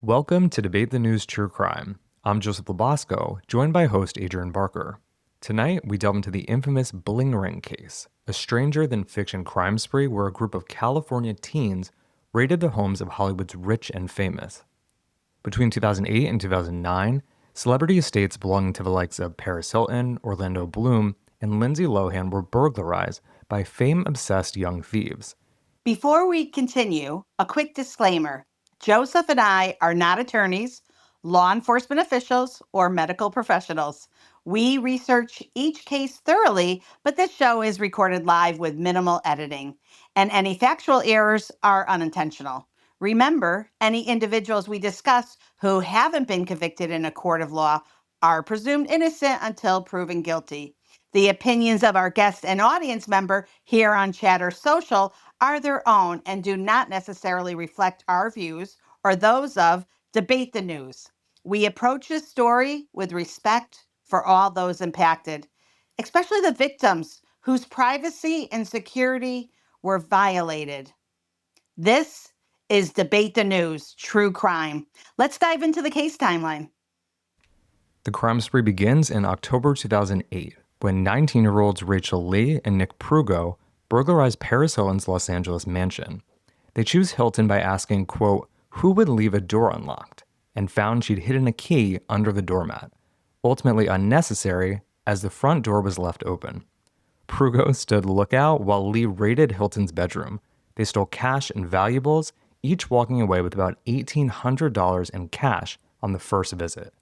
Welcome to Debate the News True Crime. I'm Joseph Labosco, joined by host Adrian Barker. Tonight, we delve into the infamous Bling Ring case, a stranger-than-fiction crime spree where a group of California teens raided the homes of Hollywood's rich and famous. Between 2008 and 2009, celebrity estates belonging to the likes of Paris Hilton, Orlando Bloom, and Lindsay Lohan were burglarized by fame-obsessed young thieves. Before we continue, a quick disclaimer. Joseph and I are not attorneys, law enforcement officials, or medical professionals. We research each case thoroughly, but this show is recorded live with minimal editing, and any factual errors are unintentional. Remember, any individuals we discuss who haven't been convicted in a court of law are presumed innocent until proven guilty. The opinions of our guest and audience member here on Chatter Social are their own and do not necessarily reflect our views or those of Debate the News. We approach this story with respect for all those impacted, especially the victims whose privacy and security were violated. This is Debate the News True Crime. Let's dive into the case timeline. The crime spree begins in October 2008, when 19-year-olds Rachel Lee and Nick Prugo burglarized Paris Hilton's Los Angeles mansion. They choose Hilton by asking, quote, who would leave a door unlocked, and found she'd hidden a key under the doormat, ultimately unnecessary as the front door was left open. Prugo stood lookout while Lee raided Hilton's bedroom. They stole cash and valuables, each walking away with about $1,800 in cash on the first visit.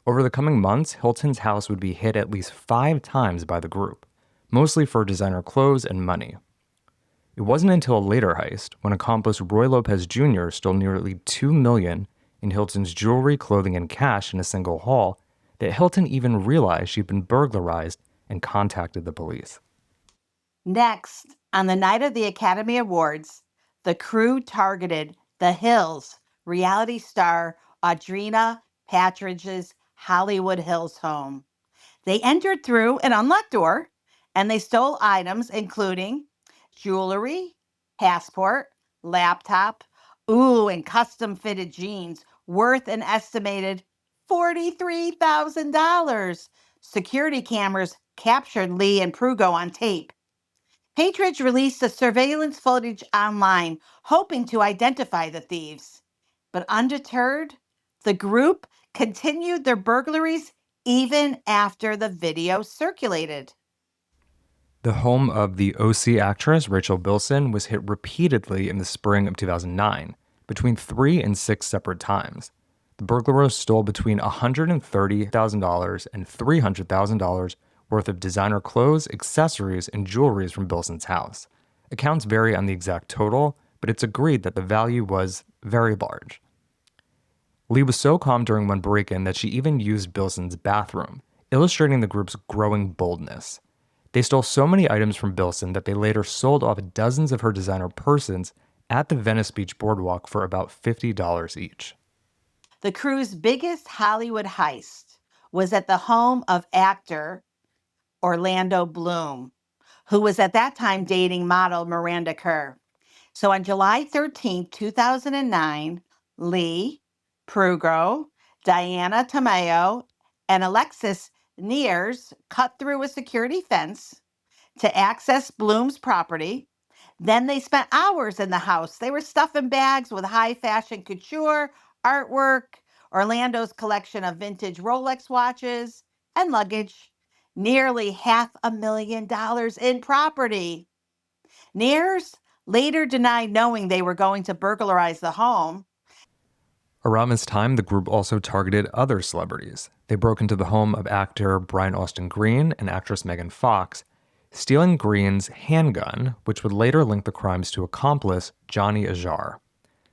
Over the coming months, Hilton's house would be hit at least 5 times by the group, mostly for designer clothes and money. It wasn't until a later heist, when accomplice Roy Lopez Jr. stole nearly $2 million in Hilton's jewelry, clothing, and cash in a single haul, that Hilton even realized she'd been burglarized and contacted the police. Next, on the night of the Academy Awards, the crew targeted The Hills reality star Audrina Patridge's Hollywood Hills home. They entered through an unlocked door and they stole items including jewelry, passport, laptop, and custom fitted jeans worth an estimated $43,000. Security cameras captured Lee and Prugo on tape. Patridge released the surveillance footage online, hoping to identify the thieves. But undeterred, the group continued their burglaries even after the video circulated. The home of the OC actress Rachel Bilson was hit repeatedly in the spring of 2009, between 3 and 6 separate times. The burglars stole between $130,000 and $300,000 worth of designer clothes, accessories, and jewelry from Bilson's house. Accounts vary on the exact total, but it's agreed that the value was very large. Lee was so calm during one break-in that she even used Bilson's bathroom, illustrating the group's growing boldness. They stole so many items from Bilson that they later sold off dozens of her designer persons at the Venice Beach boardwalk for about $50 each. The crew's biggest Hollywood heist was at the home of actor Orlando Bloom, who was at that time dating model Miranda Kerr. So on July 13, 2009, Lee, Prugo, Diana Tomeo, and Alexis Neers cut through a security fence to access Bloom's property. Then they spent hours in the house. They were stuffing bags with high fashion couture, artwork, Orlando's collection of vintage Rolex watches, and luggage. Nearly $500,000 in property. Neers later denied knowing they were going to burglarize the home. Around this time, the group also targeted other celebrities. They broke into the home of actor Brian Austin Green and actress Megan Fox, stealing Green's handgun, which would later link the crimes to accomplice Johnny Ajar.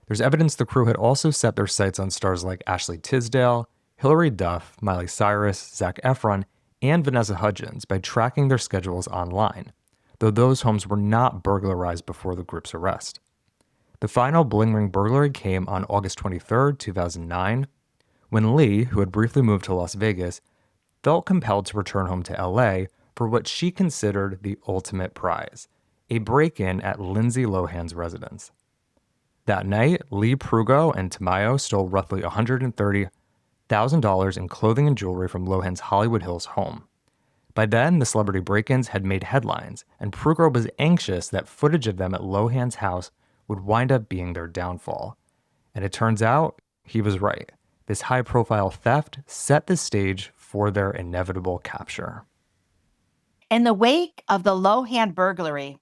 There's evidence the crew had also set their sights on stars like Ashley Tisdale, Hilary Duff, Miley Cyrus, Zac Efron, and Vanessa Hudgens by tracking their schedules online, though those homes were not burglarized before the group's arrest. The final Bling Ring burglary came on August 23, 2009, when Lee, who had briefly moved to Las Vegas, felt compelled to return home to LA for what she considered the ultimate prize, a break-in at Lindsay Lohan's residence. That night, Lee Prugo and Tamayo stole roughly $130,000 in clothing and jewelry from Lohan's Hollywood Hills home. By then, the celebrity break-ins had made headlines, and Prugo was anxious that footage of them at Lohan's house would wind up being their downfall. And it turns out he was right. This high-profile theft set the stage for their inevitable capture. In the wake of the Lohan burglary,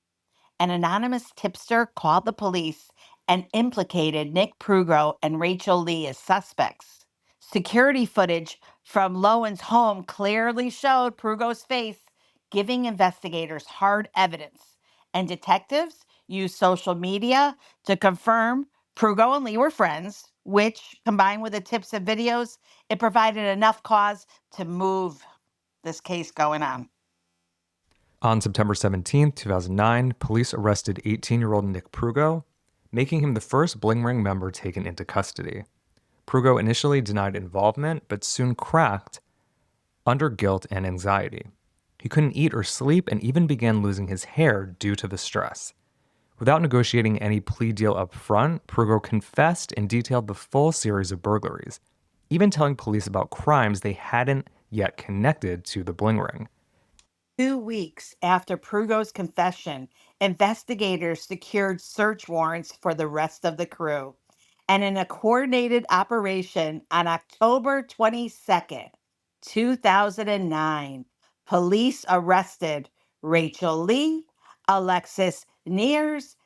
an anonymous tipster called the police and implicated Nick Prugo and Rachel Lee as suspects. Security footage from Lohan's home clearly showed Prugo's face, giving investigators hard evidence. And detectives used social media to confirm Prugo and Lee were friends, which, combined with the tips and videos, it provided enough cause to move this case going on. On September 17, 2009, police arrested 18-year-old Nick Prugo, making him the first Bling Ring member taken into custody. Prugo initially denied involvement, but soon cracked under guilt and anxiety. He couldn't eat or sleep and even began losing his hair due to the stress. Without negotiating any plea deal up front, Prugo confessed and detailed the full series of burglaries, even telling police about crimes they hadn't yet connected to the Bling Ring. 2 weeks after Prugo's confession, investigators secured search warrants for the rest of the crew. And in a coordinated operation on October 22nd, 2009, police arrested Rachel Lee, Alexis Neers,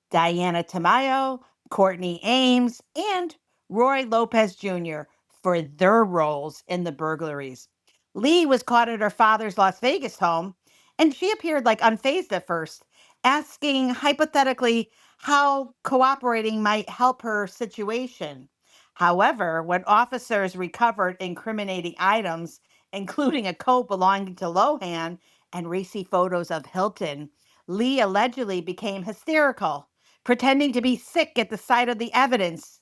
Diana Tamayo, Courtney Ames, and Roy Lopez Jr. for their roles in the burglaries. Lee was caught at her father's Las Vegas home, and she appeared like unfazed at first, asking hypothetically how cooperating might help her situation. However, when officers recovered incriminating items, including a coat belonging to Lohan and racy photos of Hilton, Lee allegedly became hysterical, pretending to be sick at the sight of the evidence.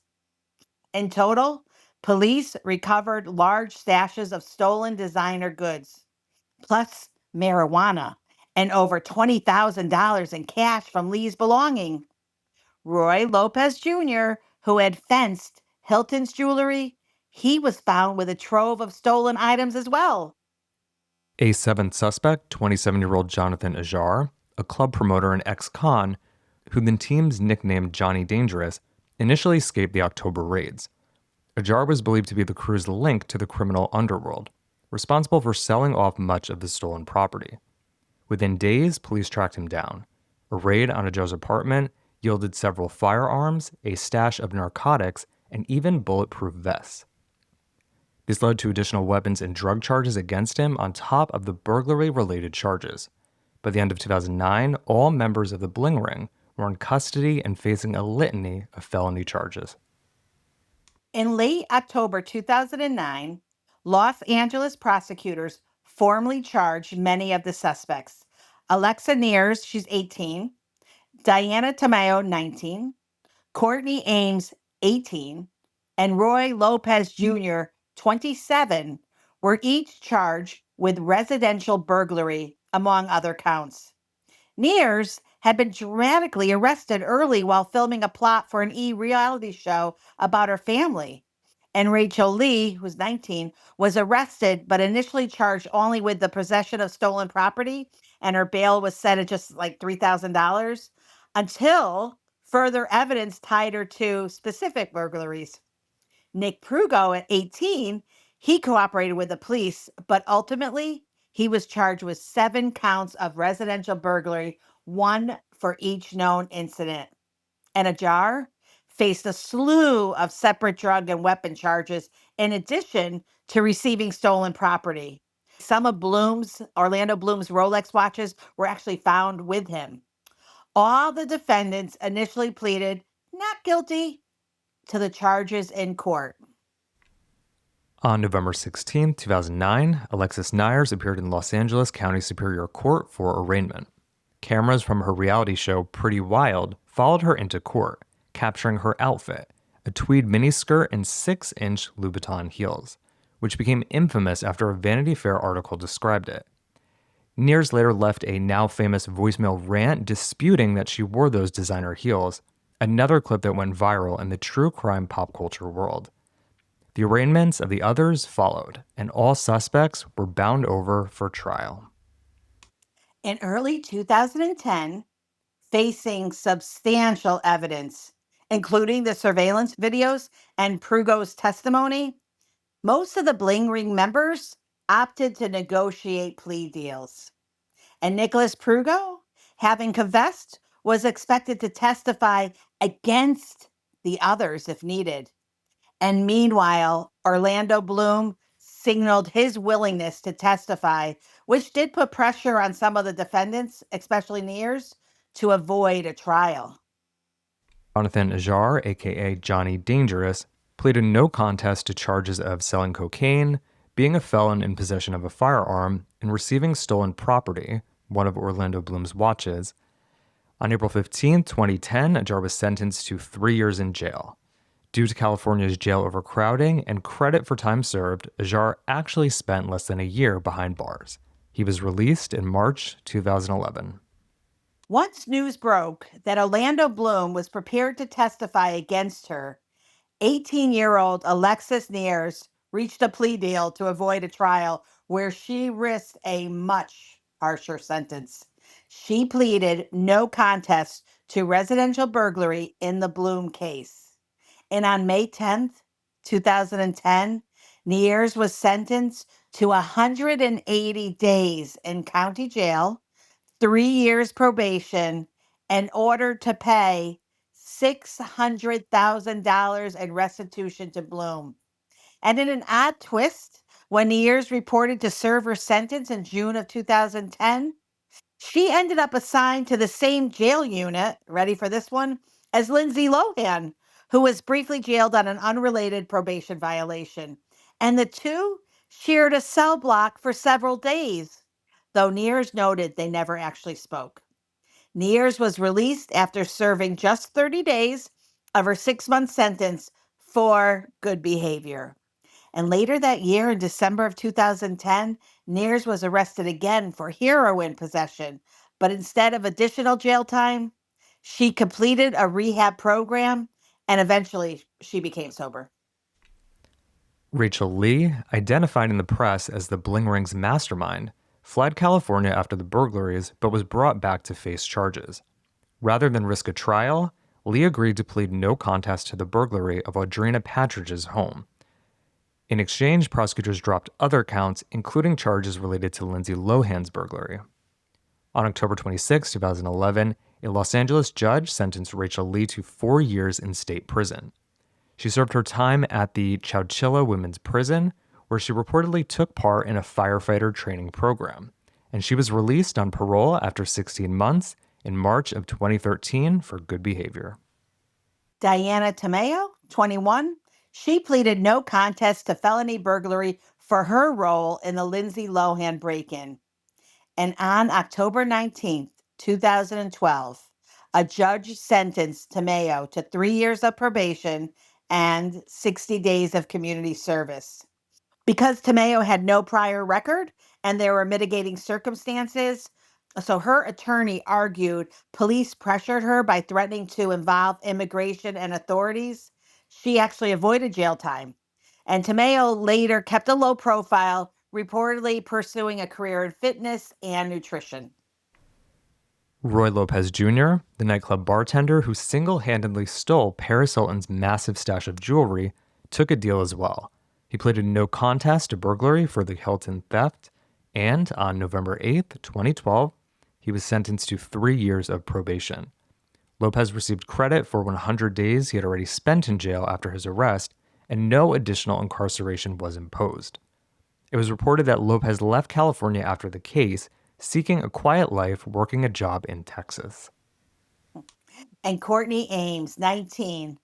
In total, police recovered large stashes of stolen designer goods, plus marijuana, and over $20,000 in cash from Lee's belonging. Roy Lopez Jr., who had fenced Hilton's jewelry, he was found with a trove of stolen items as well. A seventh suspect, 27-year-old Jonathan Ajar, a club promoter and ex-con, who the teams nicknamed Johnny Dangerous, initially escaped the October raids. Ajar was believed to be the crew's link to the criminal underworld, responsible for selling off much of the stolen property. Within days, police tracked him down. A raid on Ajar's apartment yielded several firearms, a stash of narcotics, and even bulletproof vests. This led to additional weapons and drug charges against him on top of the burglary-related charges. By the end of 2009, all members of the Bling Ring were in custody and facing a litany of felony charges. In late October 2009, Los Angeles prosecutors formally charged many of the suspects. Alexa Neers, she's 18, Diana Tamayo, 19, Courtney Ames, 18, and Roy Lopez Jr., 27, were each charged with residential burglary, among other counts. Neers had been dramatically arrested early while filming a plot for an reality show about her family. And Rachel Lee, who's 19, was arrested but initially charged only with the possession of stolen property, and her bail was set at just like $3,000 until further evidence tied her to specific burglaries. Nick Prugo, at 18, he cooperated with the police, but ultimately he was charged with 7 counts of residential burglary, 1 for each known incident. And Ajar faced a slew of separate drug and weapon charges in addition to receiving stolen property. Some of Orlando Bloom's Rolex watches were actually found with him. All the defendants initially pleaded not guilty to the charges in court. On November 16, 2009, Alexis Nyers appeared in Los Angeles County Superior Court for arraignment. Cameras from her reality show Pretty Wild followed her into court, capturing her outfit, a tweed miniskirt and 6-inch Louboutin heels, which became infamous after a Vanity Fair article described it. Neers later left a now famous voicemail rant disputing that she wore those designer heels, Another clip that went viral in the true crime pop culture world. The arraignments of the others followed, and all suspects were bound over for trial. In early 2010, facing substantial evidence, including the surveillance videos and Prugo's testimony, most of the Bling Ring members opted to negotiate plea deals. And Nicholas Prugo, having confessed, was expected to testify against the others if needed. And meanwhile, Orlando Bloom signaled his willingness to testify, which did put pressure on some of the defendants, especially Nears, to avoid a trial. Jonathan Ajar, aka Johnny Dangerous, pleaded no contest to charges of selling cocaine, being a felon in possession of a firearm, and receiving stolen property, one of Orlando Bloom's watches. On April 15, 2010, Ajar was sentenced to 3 years in jail. Due to California's jail overcrowding and credit for time served, Ajar actually spent less than a year behind bars. He was released in March 2011. Once news broke that Orlando Bloom was prepared to testify against her, 18-year-old Alexis Nears reached a plea deal to avoid a trial where she risked a much harsher sentence. She pleaded no contest to residential burglary in the Bloom case. And on May 10th, 2010, Nears was sentenced to 180 days in county jail, 3 years probation, and ordered to pay $600,000 in restitution to Bloom. And in an odd twist, when Nears reported to serve her sentence in June of 2010, she ended up assigned to the same jail unit, ready for this one, as Lindsay Lohan, who was briefly jailed on an unrelated probation violation. And the two shared a cell block for several days, though Nears noted they never actually spoke. Nears was released after serving just 30 days of her 6-month sentence for good behavior. And later that year, in December of 2010, Nears was arrested again for heroin possession. But instead of additional jail time, she completed a rehab program and eventually she became sober. Rachel Lee, identified in the press as the Bling Ring's mastermind, fled California after the burglaries but was brought back to face charges. Rather than risk a trial, Lee agreed to plead no contest to the burglary of Audrina Patridge's home. In exchange, prosecutors dropped other counts, including charges related to Lindsay Lohan's burglary. On October 26, 2011, a Los Angeles judge sentenced Rachel Lee to 4 years in state prison. She served her time at the Chowchilla Women's Prison, where she reportedly took part in a firefighter training program, and she was released on parole after 16 months in March of 2013 for good behavior. Diana Tomeo, 21, she pleaded no contest to felony burglary for her role in the Lindsay Lohan break-in. And on October 19th, 2012, a judge sentenced Tomeo to 3 years of probation and 60 days of community service. Because Tomeo had no prior record and there were mitigating circumstances, so her attorney argued police pressured her by threatening to involve immigration and authorities. She actually avoided jail time. And Tomeo later kept a low profile, reportedly pursuing a career in fitness and nutrition. Roy Lopez Jr., the nightclub bartender who single-handedly stole Paris Hilton's massive stash of jewelry, took a deal as well. He pleaded no contest to burglary for the Hilton theft, and on November 8, 2012, he was sentenced to 3 years of probation. Lopez received credit for 100 days he had already spent in jail after his arrest, and no additional incarceration was imposed. It was reported that Lopez left California after the case, seeking a quiet life working a job in Texas. And Courtney Ames, 19,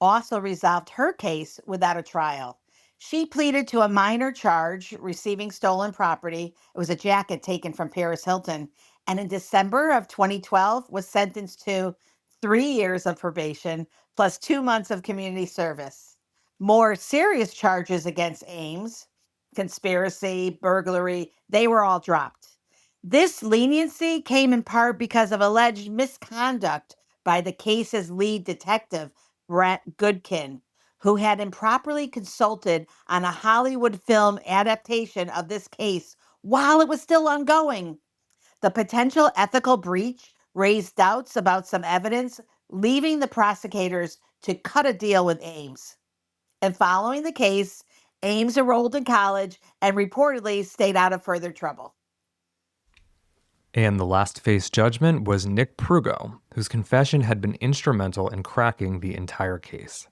also resolved her case without a trial. She pleaded to a minor charge, receiving stolen property. It was a jacket taken from Paris Hilton. And in December of 2012, was sentenced to 3 years of probation plus 2 months of community service. More serious charges against Ames, conspiracy, burglary, they were all dropped. This leniency came in part because of alleged misconduct by the case's lead detective, Brett Goodkin, who had improperly consulted on a Hollywood film adaptation of this case while it was still ongoing. The potential ethical breach raised doubts about some evidence, leaving the prosecutors to cut a deal with Ames. And following the case, Ames enrolled in college and reportedly stayed out of further trouble. And the last to face judgment was Nick Prugo, whose confession had been instrumental in cracking the entire case.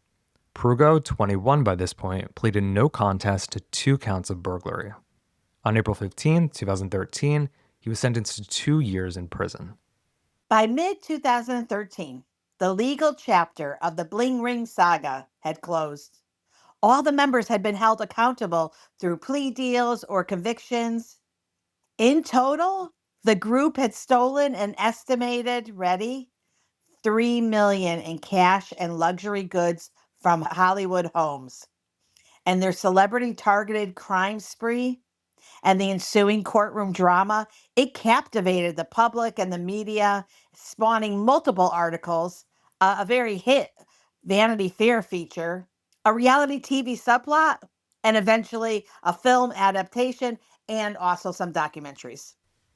Prugo, 21 by this point, pleaded no contest to 2 counts of burglary. On April 15, 2013, he was sentenced to 2 years in prison. By mid 2013, the legal chapter of the Bling Ring saga had closed. All the members had been held accountable through plea deals or convictions. In total, the group had stolen an estimated, ready, $3 million in cash and luxury goods from Hollywood homes. And their celebrity targeted crime spree and the ensuing courtroom drama, it captivated the public and the media, spawning multiple articles, a very hit Vanity Fair feature, a reality TV subplot, and eventually a film adaptation and also some documentaries.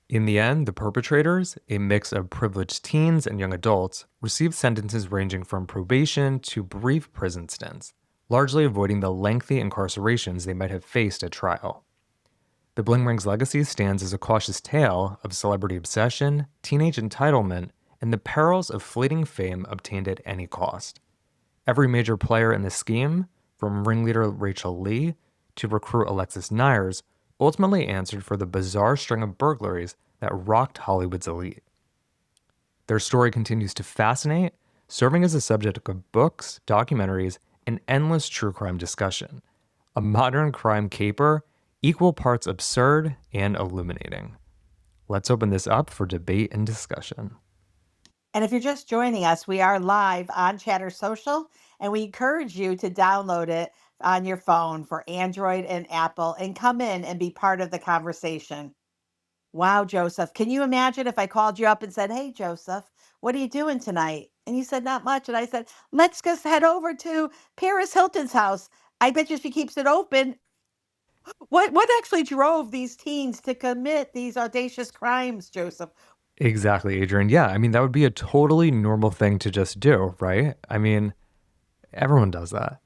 In the end, the perpetrators, a mix of privileged teens and young adults, received sentences ranging from probation to brief prison stints, largely avoiding the lengthy incarcerations they might have faced at trial. The Bling Ring's legacy stands as a cautious tale of celebrity obsession, teenage entitlement, and the perils of fleeting fame obtained at any cost. Every major player in the scheme, from ringleader Rachel Lee to recruit Alexis Nyers, ultimately answered for the bizarre string of burglaries that rocked Hollywood's elite. Their story continues to fascinate, serving as a subject of books, documentaries, and endless true crime discussion. A modern crime caper, equal parts absurd and illuminating. Let's open this up for debate and discussion. And if you're just joining us, we are live on Chatter Social, and we encourage you to download it on your phone for Android and Apple and come in and be part of the conversation. Wow, Joseph, can you imagine if I called you up and said, "Hey, Joseph, what are you doing tonight?" And you said, "Not much." And I said, "Let's just head over to Paris Hilton's house. I bet you she keeps it open." What actually drove these teens to commit these audacious crimes, Joseph? Exactly, Adrian. Yeah, I mean, that would be a totally normal thing to just do, right? I mean, everyone does that.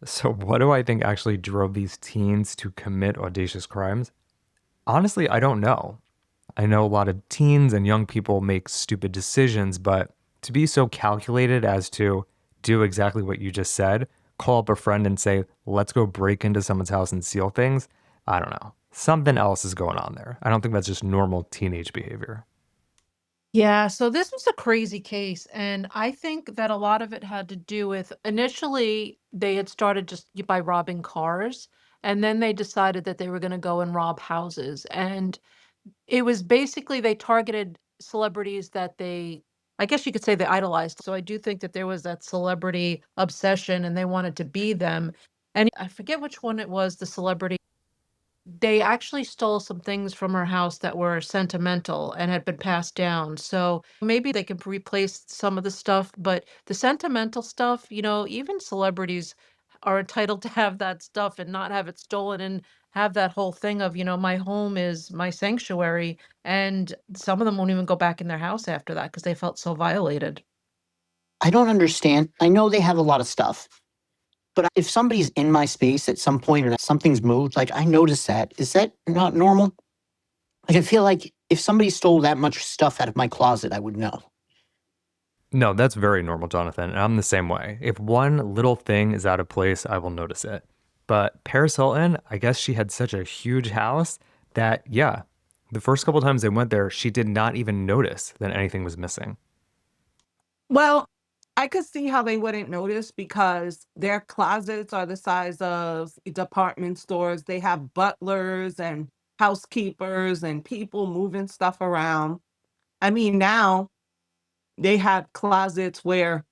So, what do I think actually drove these teens to commit audacious crimes? Honestly, I don't know. I know a lot of teens and young people make stupid decisions, but to be so calculated as to do exactly what you just said, call up a friend and say, let's go break into someone's house and steal things, I don't know. Something else is going on there. I don't think that's just normal teenage behavior. I don't understand. I know they have a lot of stuff, but if somebody's in my space at some point or something's moved, like I notice that. Is that not normal? Like I feel like if somebody stole that much stuff out of my closet, I would know. No, that's very normal, Jonathan. And I'm the same way. If one little thing is out of place, I will notice it. But Paris Hilton, I guess she had such a huge house that, yeah, the first couple times they went there, she did not even notice that anything was missing. Well, I could see how they wouldn't notice because their closets are the size of department stores. They have butlers and housekeepers and people moving stuff around. I mean, now they have closets where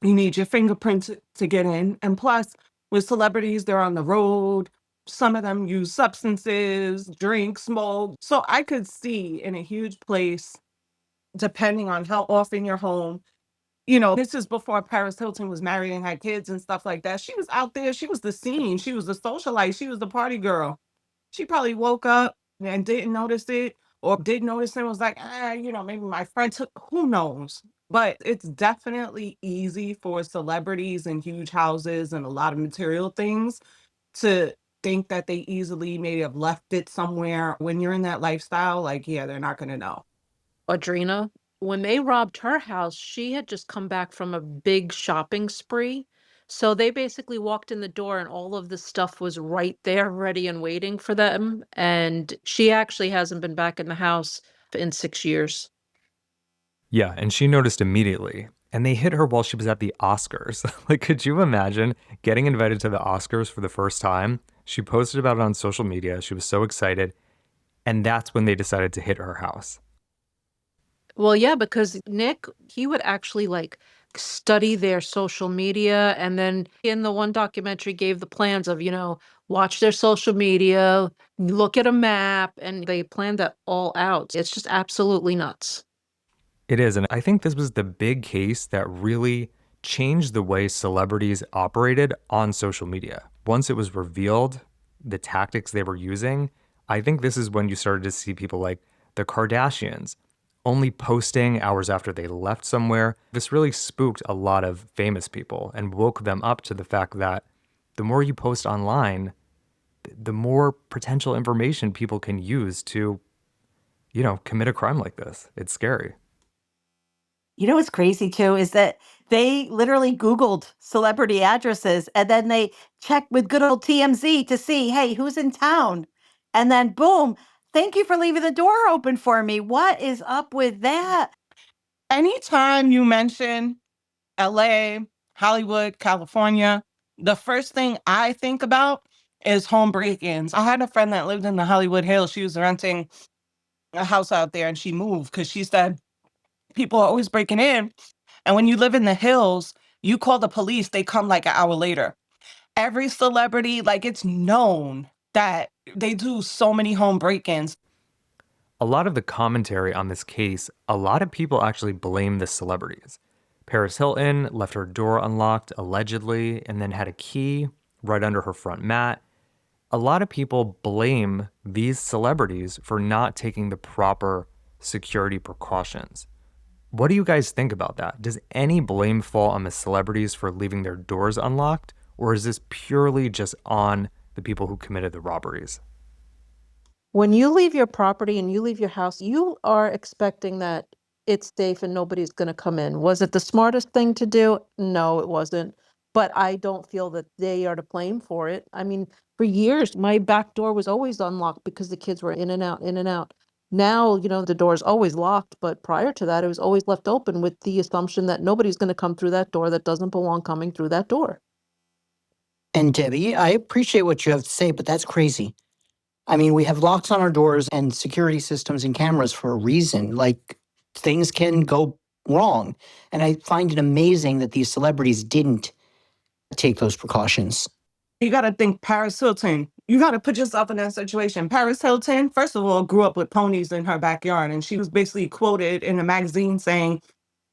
you need your fingerprints to get in. And plus, with celebrities, they're on the road. Some of them use substances, drink, smoke. So I could see in a huge place, depending on how often you're home, This is before Paris Hilton was married and had kids and stuff like that. She was out there. She was the scene. She was the socialite. She was the party girl. She probably woke up and didn't notice it, or did notice and was like, maybe my friend took, who knows? But it's definitely easy for celebrities and huge houses and a lot of material things to think that they easily may have left it somewhere. When you're in that lifestyle, like, yeah, they're not going to know. Audrina, when they robbed her house, she had just come back from a big shopping spree. So they basically walked in the door and all of the stuff was right there, ready and waiting for them. And she actually hasn't been back in the house in 6 years. Yeah, and she noticed immediately. And they hit her while she was at the Oscars. Like, could you imagine getting invited to the Oscars for the first time? She posted about it on social media. She was so excited. And that's when they decided to hit her house. Well, yeah, because Nick, he would actually like study their social media. And then in the one documentary gave the plans of, watch their social media, look at a map, and they planned that all out. It's just absolutely nuts. It is. And I think this was the big case that really changed the way celebrities operated on social media. Once it was revealed the tactics they were using, I think this is when you started to see people like the Kardashians only posting hours after they left somewhere. This really spooked a lot of famous people and woke them up to the fact that the more you post online, the more potential information people can use to, commit a crime like this. It's scary. You know what's crazy too is that they literally Googled celebrity addresses and then they checked with good old TMZ to see, hey, who's in town? And then boom, thank you for leaving the door open for me. What is up with that? Anytime you mention LA, Hollywood, California, the first thing I think about is home break-ins. I had a friend that lived in the Hollywood Hills. She was renting a house out there and she moved because she said people are always breaking in. And when you live in the hills, you call the police, they come like an hour later. Every celebrity, like it's known that they do so many home break-ins. A lot of the commentary on this case, a lot of people actually blame the celebrities. Paris Hilton left her door unlocked, allegedly, and then had a key right under her front mat. A lot of people blame these celebrities for not taking the proper security precautions. What do you guys think about that? Does any blame fall on the celebrities for leaving their doors unlocked, or is this purely just on the people who committed the robberies? When you leave your property and you leave your house, you are expecting that it's safe and nobody's going to come in. Was it the smartest thing to do? No, it wasn't. But I don't feel that they are to blame for it. I mean, for years, my back door was always unlocked because the kids were in and out, in and out. Now, the door is always locked, but prior to that, it was always left open with the assumption that nobody's going to come through that door that doesn't belong coming through that door. And Debbie, I appreciate what you have to say, but that's crazy. I mean, we have locks on our doors and security systems and cameras for a reason. Like, things can go wrong. And I find it amazing that these celebrities didn't take those precautions. You got to think Paris Hilton. You got to put yourself in that situation. Paris Hilton, first of all, grew up with ponies in her backyard. And she was basically quoted in a magazine saying,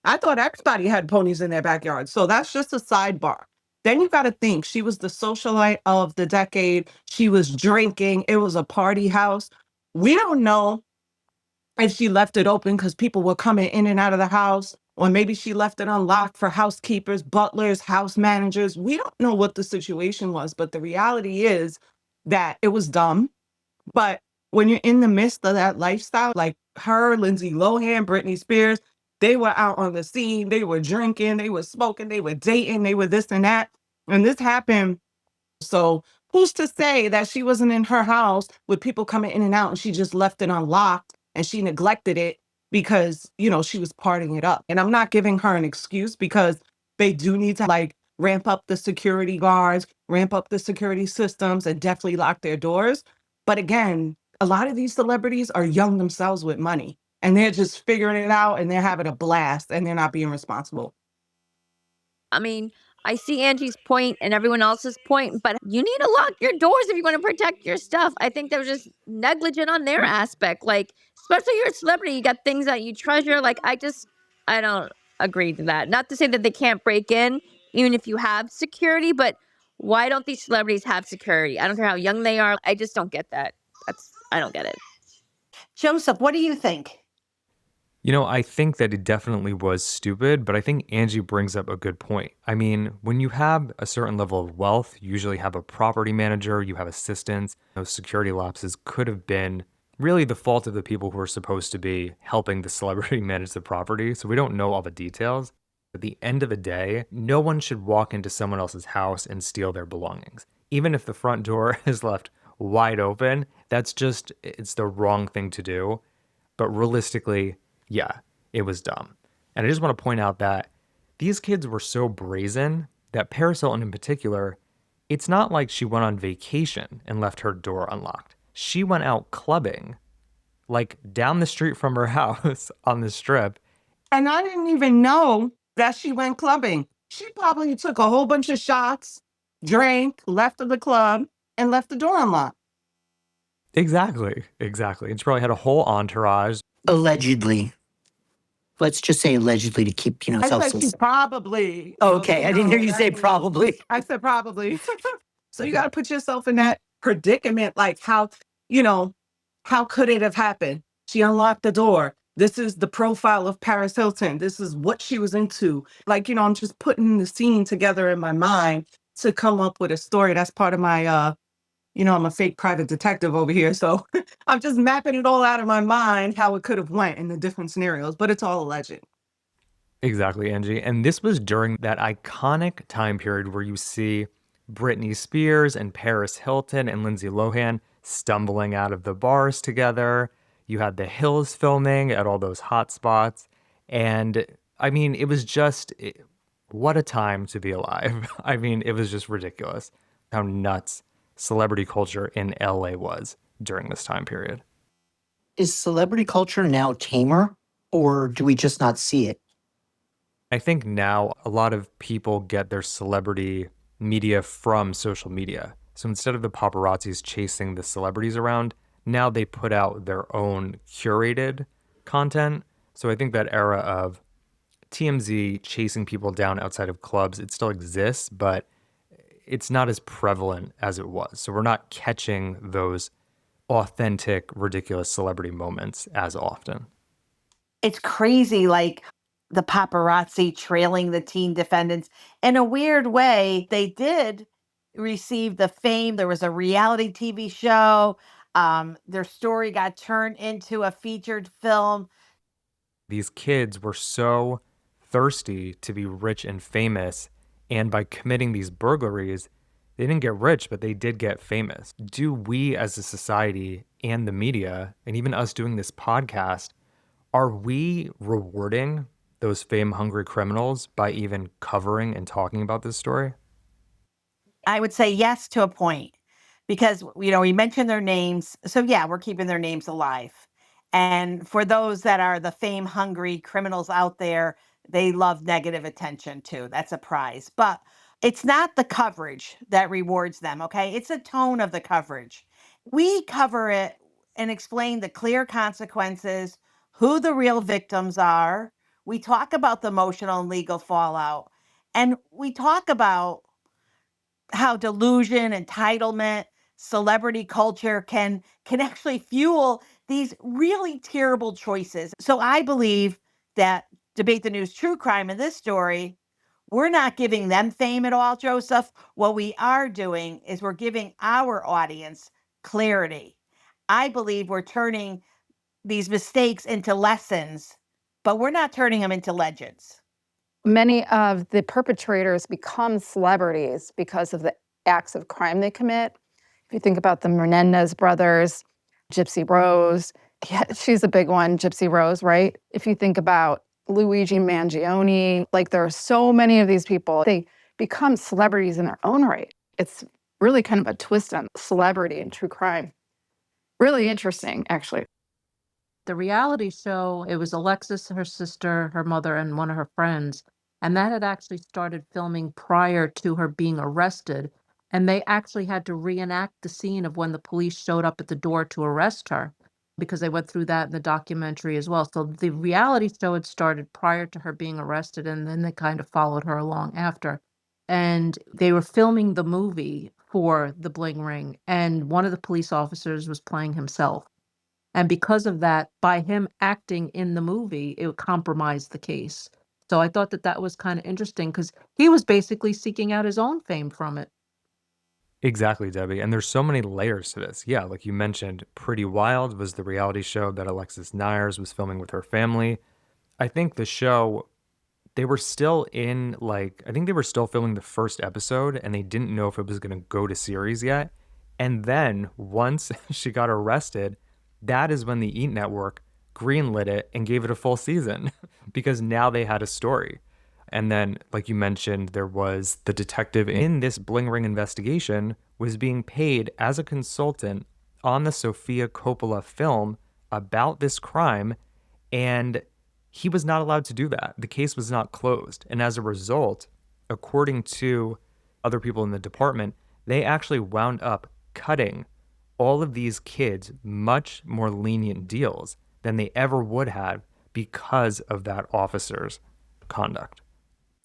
I thought everybody had ponies in their backyard. So that's just a sidebar. Then you got to think she was the socialite of the decade. She was drinking. It was a party house. We don't know if she left it open because people were coming in and out of the house, or maybe she left it unlocked for housekeepers, butlers, house managers. We don't know what the situation was, but the reality is that it was dumb. But when you're in the midst of that lifestyle, like her, Lindsay Lohan, Britney Spears, they were out on the scene, they were drinking, they were smoking, they were dating, they were this and that. And this happened. So who's to say that she wasn't in her house with people coming in and out and she just left it unlocked and she neglected it because, she was partying it up. And I'm not giving her an excuse because they do need to like ramp up the security guards, ramp up the security systems, and definitely lock their doors. But again, a lot of these celebrities are young themselves with money and they're just figuring it out and they're having a blast and they're not being responsible. I mean, I see Angie's point and everyone else's point, but you need to lock your doors if you want to protect your stuff. I think they're just negligent on their aspect. Like, especially you're a celebrity, you got things that you treasure. Like, I agree to that. Not to say that they can't break in, even if you have security, but why don't these celebrities have security? I don't care how young they are. I just don't get that. I don't get it. Joseph, what do you think? I think that it definitely was stupid, but I think Angie brings up a good point. I mean, when you have a certain level of wealth, you usually have a property manager, you have assistants. Those security lapses could have been really the fault of the people who are supposed to be helping the celebrity manage the property. So we don't know all the details. At the end of the day, no one should walk into someone else's house and steal their belongings. Even if the front door is left wide open, it's the wrong thing to do. But realistically, yeah, it was dumb. And I just want to point out that these kids were so brazen that Paris Hilton in particular, it's not like she went on vacation and left her door unlocked. She went out clubbing, like down the street from her house on the strip. And I didn't even know that she went clubbing. She probably took a whole bunch of shots, drank, left of the club, and left the door unlocked. Exactly. And she probably had a whole entourage. Allegedly. Let's just say allegedly to keep, I self. said she probably. Okay, I didn't hear you say probably. I said probably. So you got to put yourself in that predicament. Like how could it have happened? She unlocked the door. This is the profile of Paris Hilton. This is what she was into. Like, I'm just putting the scene together in my mind to come up with a story. That's part of my, I'm a fake private detective over here. So I'm just mapping it all out in my mind, how it could have went in the different scenarios, but it's all alleged. Exactly, Angie. And this was during that iconic time period where you see Britney Spears and Paris Hilton and Lindsay Lohan stumbling out of the bars together. You had the Hills filming at all those hot spots. And I mean, it was what a time to be alive. I mean, it was just ridiculous how nuts celebrity culture in LA was during this time period. Is celebrity culture now tamer, or do we just not see it? I think now a lot of people get their celebrity media from social media. So instead of the paparazzis chasing the celebrities around, now they put out their own curated content. So I think that era of TMZ chasing people down outside of clubs, it still exists, but it's not as prevalent as it was. So we're not catching those authentic, ridiculous celebrity moments as often. It's crazy, like the paparazzi trailing the teen defendants. In a weird way, they did receive the fame. There was a reality TV show. Their story got turned into a featured film. These kids were so thirsty to be rich and famous, and by committing these burglaries, they didn't get rich, but they did get famous. Do we as a society and the media, and even us doing this podcast, are we rewarding those fame-hungry criminals by even covering and talking about this story? I would say yes to a point because, we mentioned their names. So, yeah, we're keeping their names alive. And for those that are the fame hungry criminals out there, they love negative attention too. That's a prize. But it's not the coverage that rewards them, okay? It's the tone of the coverage. We cover it and explain the clear consequences, who the real victims are. We talk about the emotional and legal fallout. And we talk about how delusion, entitlement, celebrity culture can actually fuel these really terrible choices. So I believe that Debate the News True Crime in this story, we're not giving them fame at all, Joseph. What we are doing is we're giving our audience clarity. I believe we're turning these mistakes into lessons, but we're not turning them into legends. Many of the perpetrators become celebrities because of the acts of crime they commit. If you think about the Menendez brothers, Gypsy Rose, yeah, she's a big one, Gypsy Rose, right? If you think about Luigi Mangione, like there are so many of these people, they become celebrities in their own right. It's really kind of a twist on celebrity and true crime. Really interesting, actually. The reality show, it was Alexis, her sister, her mother, and one of her friends. And that had actually started filming prior to her being arrested. And they actually had to reenact the scene of when the police showed up at the door to arrest her. because they went through that in the documentary as well. So the reality show had started prior to her being arrested, and then they kind of followed her along after. And they were filming the movie for the Bling Ring, and one of the police officers was playing himself. And because of that, by him acting in the movie, it compromised the case. So I thought that that was kind of interesting because he was basically seeking out his own fame from it. Exactly, Debbie. And there's so many layers to this. Yeah, like you mentioned, Pretty Wild was the reality show that Alexis Nyers was filming with her family. I think the show, they were still in, like, I think they were still filming the first episode and they didn't know if it was going to go to series yet. And then once she got arrested, that is when the E! Network greenlit it and gave it a full season because now they had a story. And then, like you mentioned, there was the detective in this Bling Ring investigation was being paid as a consultant on the Sofia Coppola film about this crime, and he was not allowed to do that. The case was not closed. And as a result, according to other people in the department, they actually wound up cutting all of these kids much more lenient deals than they ever would have because of that officer's conduct.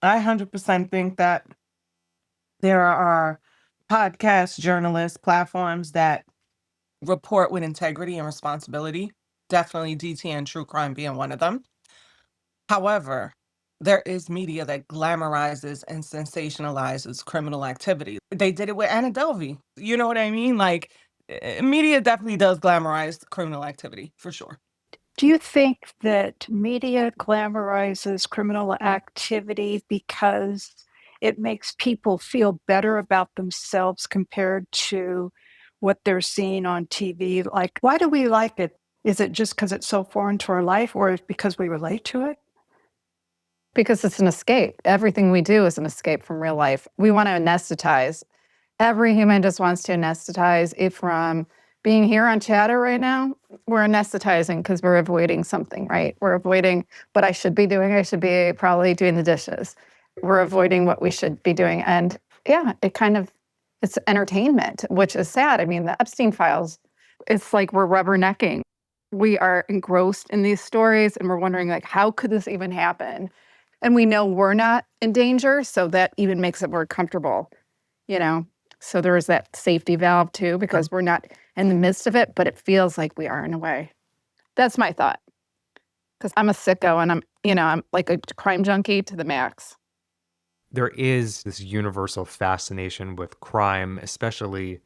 I 100% think that there are podcast journalists, platforms that report with integrity and responsibility. Definitely DTN True Crime being one of them. However, there is media that glamorizes and sensationalizes criminal activity. They did it with Anna Delvey. You know what I mean? Like, media definitely does glamorize criminal activity, for sure. Do you think that media glamorizes criminal activity because it makes people feel better about themselves compared to what they're seeing on TV? Like, why do we like it? Is it just because it's so foreign to our life, or is it because we relate to it? Because it's an escape. Everything we do is an escape from real life. We want to anesthetize. Every human just wants to anesthetize. If from being here on chatter right now, we're anesthetizing because we're avoiding something, right? We're avoiding what I should be doing. I should be probably doing the dishes. We're avoiding what we should be doing. And yeah, it's entertainment, which is sad. I mean, the Epstein files, it's like we're rubbernecking. We are engrossed in these stories and we're wondering, like, how could this even happen? And we know we're not in danger, so that even makes it more comfortable, you know? So there is that safety valve too, because we're not in the midst of it, but it feels like we are in a way. That's my thought. Because I'm a sicko and I'm like a crime junkie to the max. There is this universal fascination with crime, especially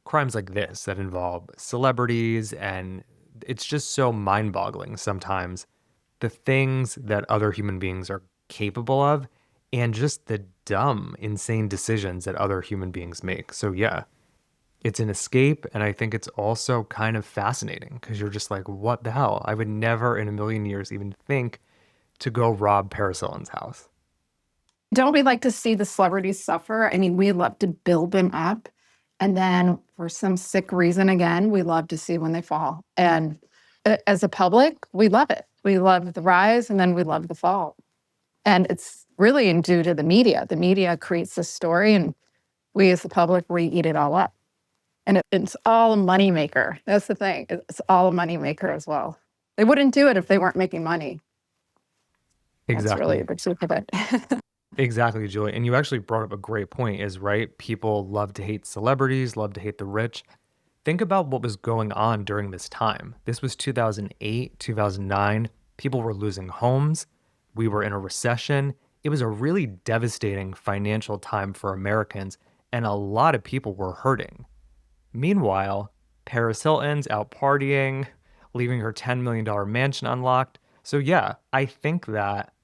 crimes like this that involve celebrities, and it's just so mind-boggling sometimes the things that other human beings are capable of and just the dumb, insane decisions that other human beings make. So yeah, it's an escape, and I think it's also kind of fascinating because you're just like, what the hell? I would never in a million years even think to go rob Paris Hilton's house. Don't we like to see the celebrities suffer? I mean, we love to build them up. And then for some sick reason, again, we love to see when they fall. And as a public, we love it. We love the rise and then we love the fall. And it's really due to the media. The media creates this story and we as the public, we eat it all up. And it's all a moneymaker. That's the thing. It's all a moneymaker as well. They wouldn't do it if they weren't making money. That's really Exactly. the truth of it. Exactly, Julie. And you actually brought up a great point is, right? People love to hate celebrities, love to hate the rich. Think about what was going on during this time. This was 2008, 2009. People were losing homes. We were in a recession. It was a really devastating financial time for Americans, and a lot of people were hurting. Meanwhile, Paris Hilton's out partying, leaving her $10 million mansion unlocked. So yeah, I think that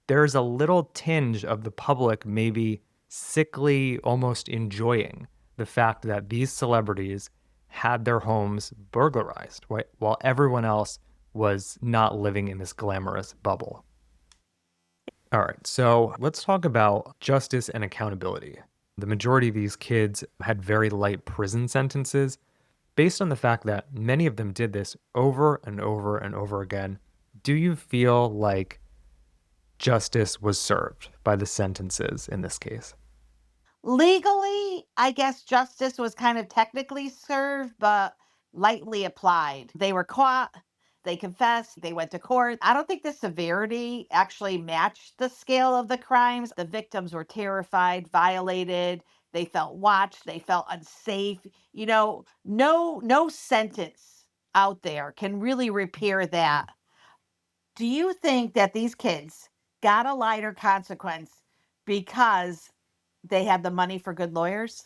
there's a little tinge of the public maybe sickly almost enjoying the fact that these celebrities had their homes burglarized, right? While everyone else was not living in this glamorous bubble. All right, so let's talk about justice and accountability. The majority of these kids had very light prison sentences based on the fact that many of them did this over and over and over again. Do you feel like justice was served by the sentences in this case? Legally, I guess justice was kind of technically served, but lightly applied. They were caught, they confessed, they went to court. I don't think the severity actually matched the scale of the crimes. The victims were terrified, violated, they felt watched, they felt unsafe. No sentence out there can really repair that. Do you think that these kids got a lighter consequence because they had the money for good lawyers?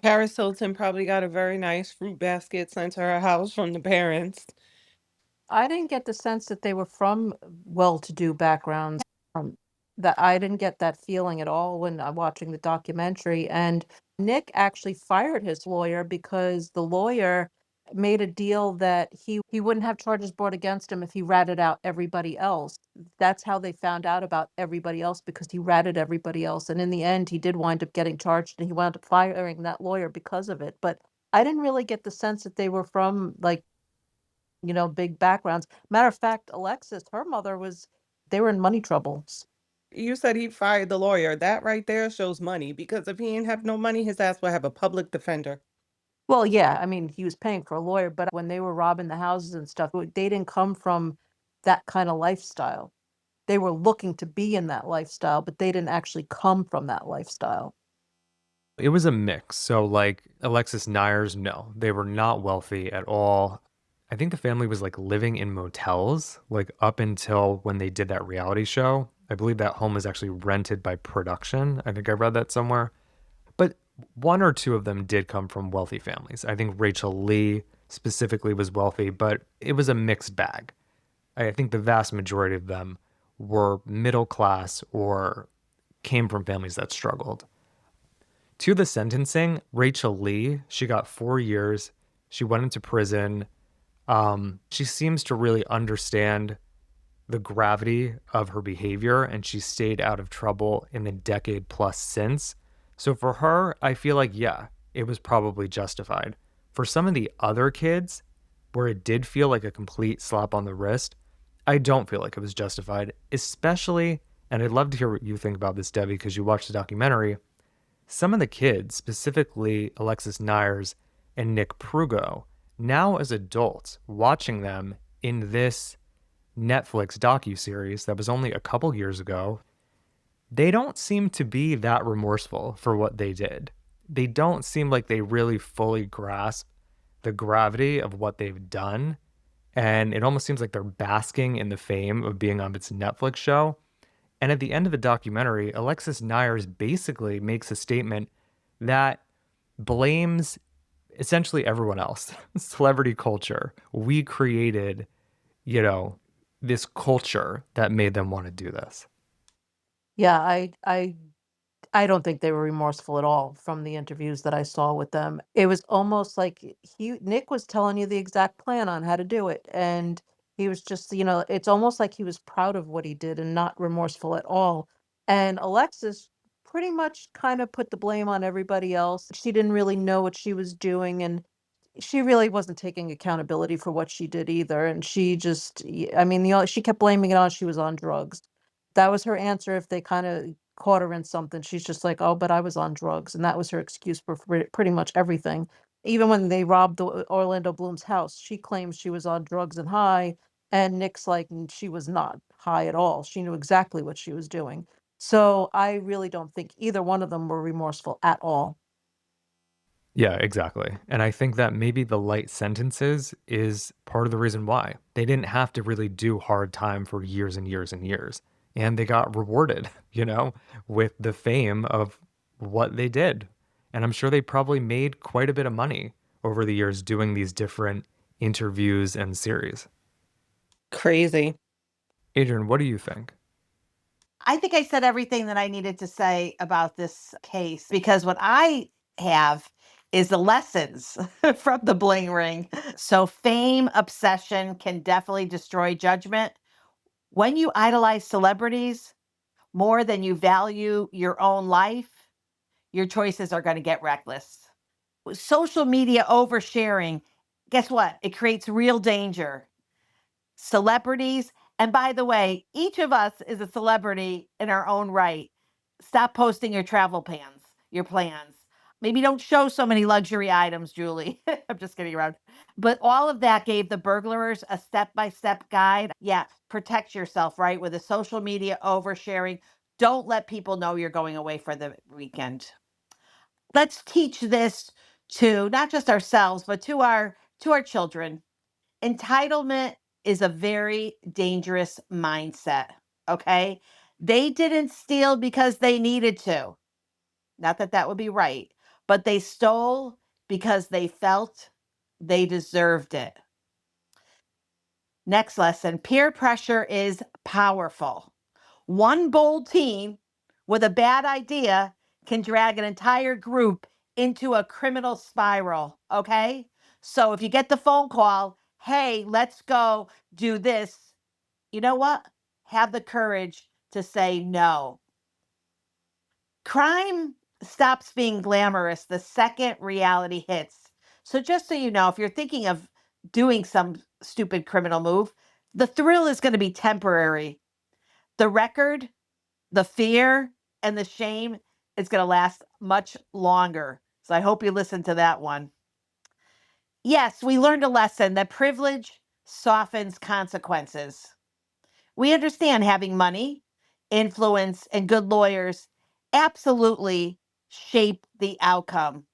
Paris Hilton probably got a very nice fruit basket sent to her house from the parents. I didn't get the sense that they were from well-to-do backgrounds. Um, that I didn't get that feeling at all when I'm watching the documentary. And Nick actually fired his lawyer because the lawyer made a deal that he wouldn't have charges brought against him if he ratted out everybody else. That's how they found out about everybody else, because he ratted everybody else. And in the end, he did wind up getting charged, and he wound up firing that lawyer because of it. But I didn't really get the sense that they were from big backgrounds. Matter of fact, Alexis, her mother they were in money troubles. You said he fired the lawyer. That right there shows money, because if he didn't have no money, his ass would have a public defender. Well, yeah, I mean, he was paying for a lawyer, but when they were robbing the houses and stuff, they didn't come from that kind of lifestyle. They were looking to be in that lifestyle, but they didn't actually come from that lifestyle. It was a mix. So, like Alexis Nyers, no, they were not wealthy at all. I think the family was like living in motels, like up until when they did that reality show. I believe that home was actually rented by production. I think I read that somewhere. But one or two of them did come from wealthy families. I think Rachel Lee specifically was wealthy, but it was a mixed bag. I think the vast majority of them were middle class or came from families that struggled. To the sentencing, Rachel Lee, she got 4 years. She went into prison. She seems to really understand the gravity of her behavior, and she stayed out of trouble in the decade plus since. So for her, I feel like, yeah, it was probably justified. For some of the other kids, where it did feel like a complete slap on the wrist, I don't feel like it was justified, especially, and I'd love to hear what you think about this, Debbie, because you watched the documentary. Some of the kids, specifically Alexis Nyers and Nick Prugo, now as adults, watching them in this Netflix docuseries that was only a couple years ago, they don't seem to be that remorseful for what they did. They don't seem like they really fully grasp the gravity of what they've done. And it almost seems like they're basking in the fame of being on this Netflix show. And at the end of the documentary, Alexis Nyers basically makes a statement that blames essentially everyone else, celebrity culture. We created, this culture that made them want to do this. Yeah, I don't think they were remorseful at all from the interviews that I saw with them. It was almost like Nick was telling you the exact plan on how to do it. And he was just, it's almost like he was proud of what he did and not remorseful at all. And Alexis pretty much kind of put the blame on everybody else. She didn't really know what she was doing, and she really wasn't taking accountability for what she did either. And she just, I mean, she kept blaming it on she was on drugs. That was her answer if they kind of caught her in something. She's just like, "Oh, but I was on drugs." And that was her excuse for pretty much everything. Even when they robbed Orlando Bloom's house, she claims she was on drugs and high. And Nick's like, she was not high at all. She knew exactly what she was doing. So I really don't think either one of them were remorseful at all. Yeah, exactly. And I think that maybe the light sentences is part of the reason why. They didn't have to really do hard time for years and years and years. And they got rewarded, with the fame of what they did. And I'm sure they probably made quite a bit of money over the years doing these different interviews and series. Crazy. Adrian, what do you think? I think I said everything that I needed to say about this case, because what I have is the lessons from the Bling Ring. So, fame, obsession can definitely destroy judgment. When you idolize celebrities more than you value your own life, your choices are going to get reckless. With social media oversharing, guess what? It creates real danger. Celebrities, and by the way, each of us is a celebrity in our own right. Stop posting your travel plans, your plans. Maybe don't show so many luxury items, Julie. I'm just kidding around. But all of that gave the burglars a step-by-step guide. Yeah, protect yourself, right? With the social media oversharing. Don't let people know you're going away for the weekend. Let's teach this to not just ourselves, but to our children. Entitlement is a very dangerous mindset, okay? They didn't steal because they needed to. Not that that would be right, but they stole because they felt they deserved it. Next lesson, peer pressure is powerful. One bold teen with a bad idea can drag an entire group into a criminal spiral, okay? So if you get the phone call, hey, let's go do this, you know what? Have the courage to say no. Crime stops being glamorous the second reality hits. So just so you know, if you're thinking of doing some stupid criminal move, the thrill is going to be temporary. The record, the fear, and the shame is going to last much longer. So I hope you listen to that one. Yes, we learned a lesson that privilege softens consequences. We understand having money, influence, and good lawyers absolutely shape the outcome.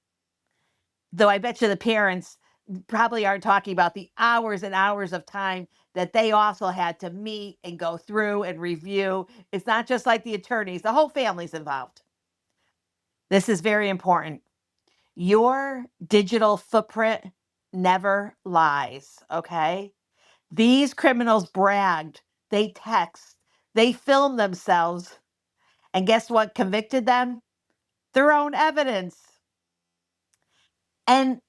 Though I bet you the parents probably aren't talking about the hours and hours of time that they also had to meet and go through and review. It's not just like the attorneys, the whole family's involved. This is very important. Your digital footprint never lies, okay? These criminals bragged, they text, they filmed themselves, and guess what convicted them? Their own evidence. And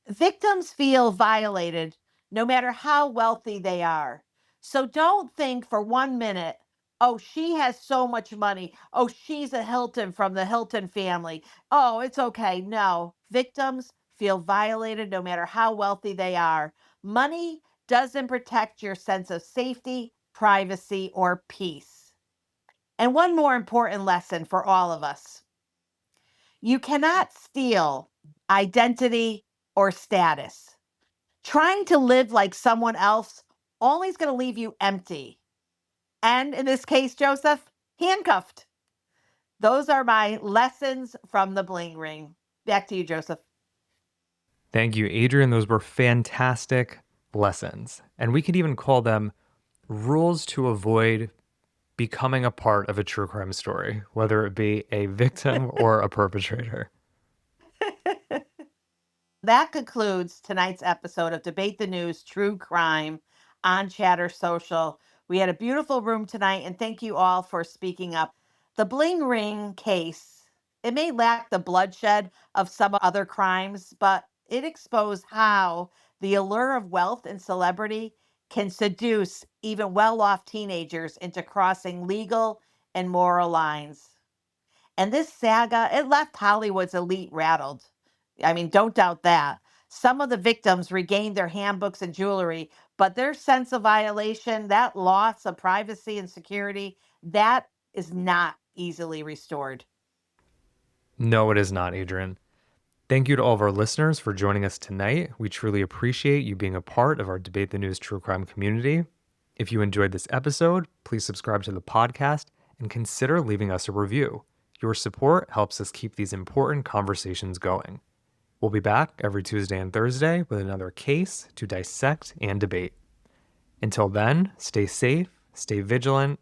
victims feel violated no matter how wealthy they are. So don't think for 1 minute, oh, she has so much money. Oh, she's a Hilton from the Hilton family. Oh, it's okay. No, victims feel violated no matter how wealthy they are. Money doesn't protect your sense of safety, privacy, or peace. And one more important lesson for all of us. You cannot steal identity or status. Trying to live like someone else only is going to leave you empty. And in this case, Joseph, handcuffed. Those are my lessons from the Bling Ring. Back to you, Joseph. Thank you, Adrian. Those were fantastic lessons. And we could even call them rules to avoid becoming a part of a true crime story, whether it be a victim or a perpetrator. That concludes tonight's episode of Debate the News True Crime on Chatter Social. We had a beautiful room tonight, and thank you all for speaking up. The Bling Ring case, it may lack the bloodshed of some other crimes, but it exposed how the allure of wealth and celebrity can seduce even well-off teenagers into crossing legal and moral lines. And this saga, it left Hollywood's elite rattled. I mean, don't doubt that. Some of the victims regained their handbooks and jewelry, but their sense of violation, that loss of privacy and security, that is not easily restored. No, it is not, Adrian. Thank you to all of our listeners for joining us tonight. We truly appreciate you being a part of our Debate the News True Crime community. If you enjoyed this episode, please subscribe to the podcast and consider leaving us a review. Your support helps us keep these important conversations going. We'll be back every Tuesday and Thursday with another case to dissect and debate. Until then, stay safe, stay vigilant,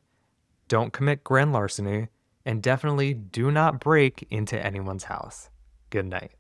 don't commit grand larceny, and definitely do not break into anyone's house. Good night.